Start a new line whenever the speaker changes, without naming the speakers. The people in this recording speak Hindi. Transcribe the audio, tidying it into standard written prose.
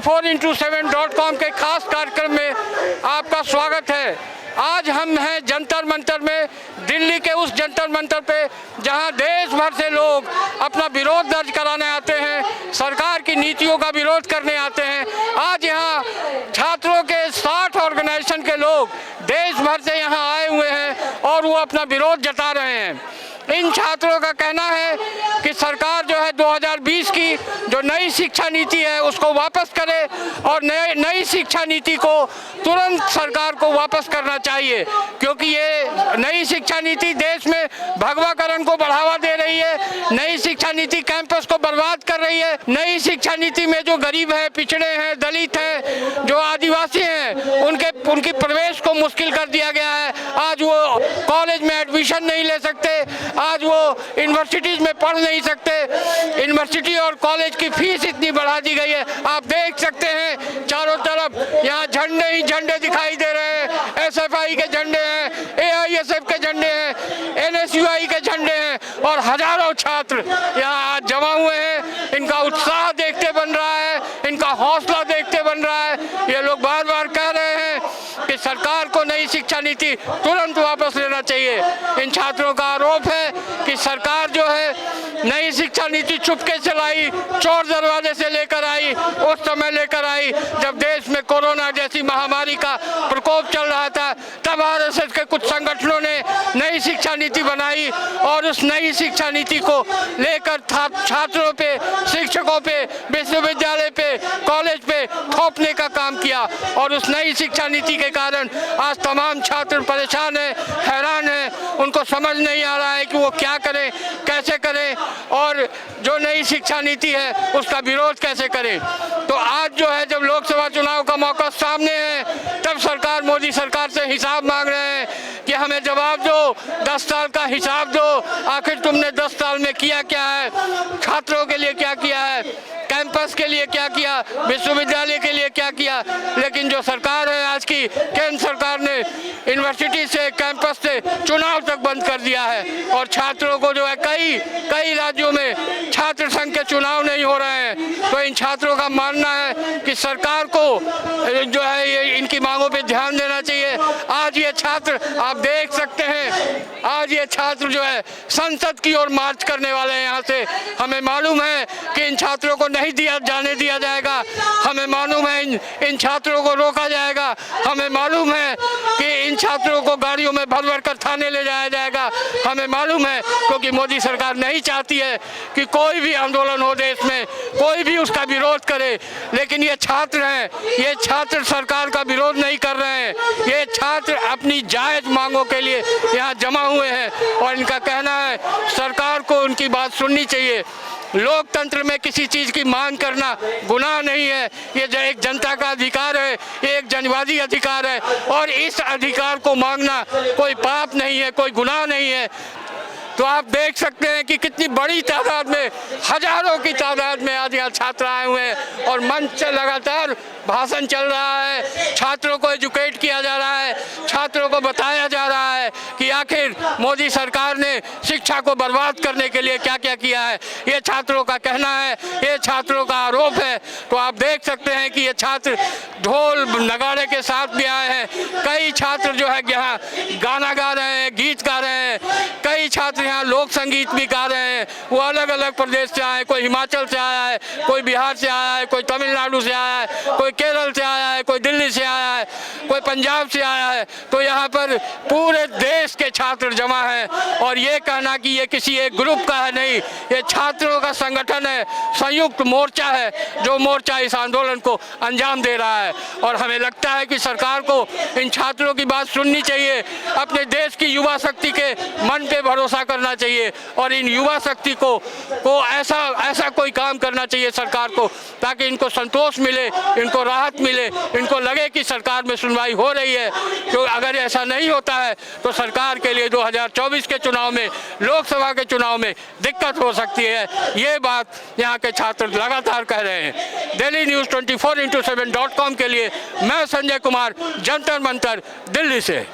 24x7.com के खास कार्यक्रम में आपका स्वागत है। आज हम हैं जंतर मंतर में, दिल्ली के उस जंतर मंतर पे जहां देश भर से लोग अपना विरोध दर्ज कराने आते हैं, सरकार की नीतियों का विरोध करने आते हैं। आज यहां छात्रों के 60 ऑर्गेनाइजेशन के लोग देश भर से यहां आए हुए हैं और वो अपना विरोध जता रहे हैं। इन छात्रों का कहना है कि सरकार जो है 2020 की जो नई शिक्षा नीति है उसको वापस करे और नई शिक्षा नीति को तुरंत सरकार को वापस करना चाहिए, क्योंकि ये नई शिक्षा नीति देश में भगवाकरण को बढ़ावा दे रही है। नई शिक्षा नीति कैंपस को बर्बाद कर रही है। नई शिक्षा नीति में जो गरीब है, पिछड़े हैं, दलित हैं, जो आदिवासी हैं, उनकी प्रवेश को मुश्किल कर दिया गया है। आज वो कॉलेज में एडमिशन नहीं ले सकते, आज वो यूनिवर्सिटीज में पढ़ नहीं सकते। यूनिवर्सिटी और कॉलेज की फीस इतनी बढ़ा दी गई है। आप देख सकते हैं चारों तरफ यहाँ झंडे ही झंडे दिखाई दे रहे हैं। एसएफआई के झंडे हैं, एआईएसएफ के झंडे हैं, एनएसयूआई के झंडे हैं और हजारों छात्र यहाँ आज जमा हुए हैं। इनका उत्साह देखते बन रहा है, इनका हौसला देखते बन रहा है। ये लोग बार बार कह रहे हैं कि सरकार को नई शिक्षा नीति तुरंत वापस लेना चाहिए। इन छात्रों का आरोप है कि सरकार जो है नई शिक्षा नीति चुपके से लाई, चोर दरवाजे से लेकर आई, उस समय लेकर आई जब देश में कोरोना जैसी महामारी का प्रकोप चल रहा था। तब आरएसएस के कुछ संगठनों ने नई शिक्षा नीति बनाई और उस नई शिक्षा नीति को लेकर छात्रों पे, शिक्षकों पे, विश्वविद्यालय पे, कॉलेज पे थोपने का काम किया और उस नई शिक्षा नीति के कारण आज तमाम छात्र परेशान हैं, हैरान हैं। उनको समझ नहीं आ रहा है कि वो क्या करें, कैसे करें और जो नई शिक्षा नीति है उसका विरोध कैसे करें। तो आज जो है जब लोकसभा चुनाव का मौका सामने है, तब सरकार, मोदी सरकार से हिसाब मांग रहे हैं कि हमें जवाब दो, 10 साल का हिसाब दो। आखिर तुमने 10 साल में किया क्या है, छात्रों के लिए क्या किया है, कैंपस के लिए क्या किया, विश्वविद्यालय के लिए क्या किया। लेकिन जो सरकार है आज की, केंद्र सरकार ने यूनिवर्सिटी से, कैंपस से चुनाव तक बंद कर दिया है और छात्रों को जो है कई राज्यों में छात्र संघ के चुनाव नहीं हो रहे हैं। तो इन छात्रों का मानना है कि सरकार को जो है ये इनकी मांगों पे ध्यान देना चाहिए। आज ये छात्र, आप देख सकते हैं, आज ये छात्र जो है संसद की ओर मार्च करने वाले हैं। यहाँ से हमें मालूम है कि इन छात्रों को नहीं जाने दिया जाएगा। हमें मालूम है इन छात्रों को रोका जाएगा। हमें मालूम है कि इन छात्रों को गाड़ियों में भर भर कर थाने ले जाया जाएगा। हमें मालूम है, क्योंकि मोदी सरकार नहीं चाहती है कि कोई भी आंदोलन हो देश में, कोई भी उसका विरोध करे। लेकिन ये छात्र हैं, ये छात्र सरकार का विरोध नहीं कर रहे हैं। ये छात्र अपनी जायज मांगों के लिए यहाँ जमा हुए हैं और इनका कहना है सरकार को उनकी बात सुननी चाहिए। लोकतंत्र में किसी चीज़ की मांग करना गुनाह नहीं है। ये एक जनता का अधिकार है, ये एक जनवादी अधिकार है और इस अधिकार को मांगना कोई पाप नहीं है, कोई गुनाह नहीं है। तो आप देख सकते हैं कि कितनी बड़ी तादाद में, हजारों की तादाद में आज यहाँ छात्र आए हुए हैं और मंच से लगातार भाषण चल रहा है। छात्रों को एजुकेट किया जा रहा है, छात्रों को बताया जा रहा है कि आखिर मोदी सरकार ने शिक्षा को बर्बाद करने के लिए क्या क्या किया है। ये छात्रों का कहना है, ये छात्रों का आरोप है। तो आप देख सकते हैं कि ये छात्र ढोल नगाड़े के साथ भी आए हैं। कई छात्र जो है यहाँ गाना गा रहे हैं, गीत गा रहे हैं। कई छात्र यहाँ लोक संगीत भी गा रहे हैं। वो अलग अलग प्रदेश से आए, कोई हिमाचल से आया है, कोई बिहार से आया है, कोई तमिलनाडु से आया है, कोई केरल से आया है, कोई दिल्ली से आया है, कोई पंजाब से आया है। तो यहाँ पर पूरे देश के छात्र जमा हैं और ये कहना कि ये किसी एक ग्रुप का है, नहीं, ये छात्रों का संगठन है, संयुक्त मोर्चा है, जो मोर्चा इस आंदोलन को अंजाम दे रहा है। और हमें लगता है कि सरकार को इन छात्रों की बात सुननी चाहिए, अपने देश की युवा शक्ति के मन पे भरोसा करना चाहिए और इन युवा शक्ति को ऐसा कोई काम करना चाहिए सरकार को, ताकि इनको संतोष मिले, इनको राहत मिले, इनको लगे कि सरकार में सुनवाई हो रही है। तो अगर ऐसा नहीं होता है तो सरकार के लिए 2024 के चुनाव में, लोकसभा के चुनाव में दिक्कत हो सकती है। ये बात यहाँ के छात्र लगातार कह रहे हैं। दिल्ली न्यूज़ 24x7.com के लिए मैं संजय कुमार, जंतर मंतर, दिल्ली से।